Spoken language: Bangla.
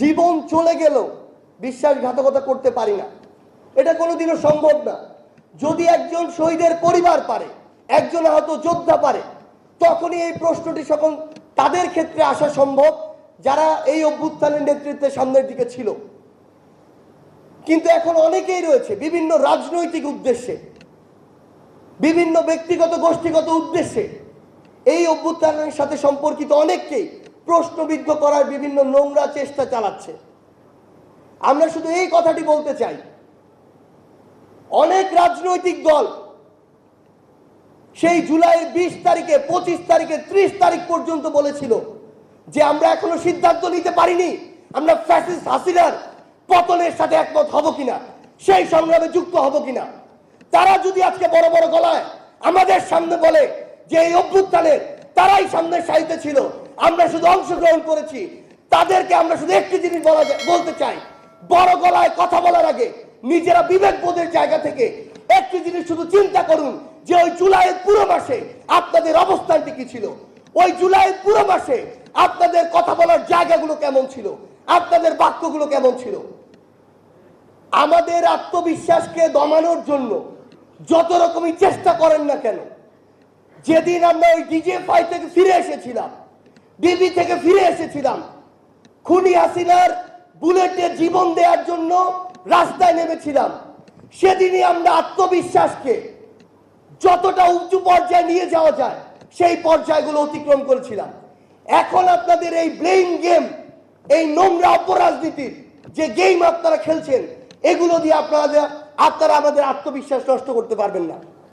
জীবন চলে গেলেও বিশ্বাসঘাতকতা করতে পারি না, এটা কোনোদিনও সম্ভব না। যদি একজন শহীদের পরিবার পারে, একজন আহত যোদ্ধা পারে, তখনই এই প্রশ্নটি সকল তাদের ক্ষেত্রে আসা সম্ভব যারা এই অভ্যুত্থানের নেতৃত্বে সামনের দিকে ছিল। কিন্তু এখন অনেকেই রয়েছে বিভিন্ন রাজনৈতিক উদ্দেশ্যে, বিভিন্ন ব্যক্তিগত গোষ্ঠীগত উদ্দেশ্যে এই অভ্যুত্থানের সাথে সম্পর্কিত অনেককেই প্রশ্নবিদ্ধ করার বিভিন্ন নোংরা চেষ্টা চালাচ্ছে। আমরা শুধু এই কথাটি বলতে চাই, অনেক রাজনৈতিক দল সেই জুলাইয়ের 20 তারিখে, 25 তারিখে, 30 তারিখ পর্যন্ত বলেছিল যে আমরা এখনো সিদ্ধান্ত নিতে পারিনি আমরা ফ্যাসিস্ট হাসিনার পতনের সাথে একমত হব কিনা, সেই সংগ্রামে যুক্ত হব কিনা। তারা যদি আজকে বড় বড় গলায় আমাদের সামনে বলে যে এই অভ্যুত্থানের তারাই সামনের সারিতে ছিল, আমরা শুধু অংশগ্রহণ করেছি, তাদেরকে আমরা শুধু একটি জিনিস বলতে চাই, বড় গলায় কথা বলার আগে নিজেরা বিবেকবোধের জায়গা থেকে একটি জিনিস শুধু চিন্তা করুন যে ওই জুলাইয়ের পুরো মাসে আপনাদের অবস্থানটি কি ছিল, ওই জুলাইয়ের পুরো মাসে আপনাদের কথা বলার জায়গাগুলো কেমন ছিল, আপনাদের বাক্যগুলো কেমন ছিল। আমাদের আত্মবিশ্বাসকে দমানোর জন্য যত রকমই চেষ্টা করেন না কেন, যেদিন আমরা ওই ডিজিএফআই থেকে ফিরে এসেছিলাম, ডিবি থেকে ফিরে এসেছিলাম, খুনি হাসিনার বুলেটে জীবন দেওয়ার জন্য রাস্তায় নেমেছিলাম, সেদিনই আমরা আত্মবিশ্বাসকে যতটা উঁচু পর্যায়ে নিয়ে যাওয়া যায় সেই পর্যায়গুলো অতিক্রম করেছিলাম। এখন আপনাদের এই ব্লেম গেম, এই নোংরা অপরাজনীতির যে গেম আপনারা খেলছেন, এগুলো দিয়ে আপনারা আমাদের আত্মবিশ্বাস নষ্ট করতে পারবেন না।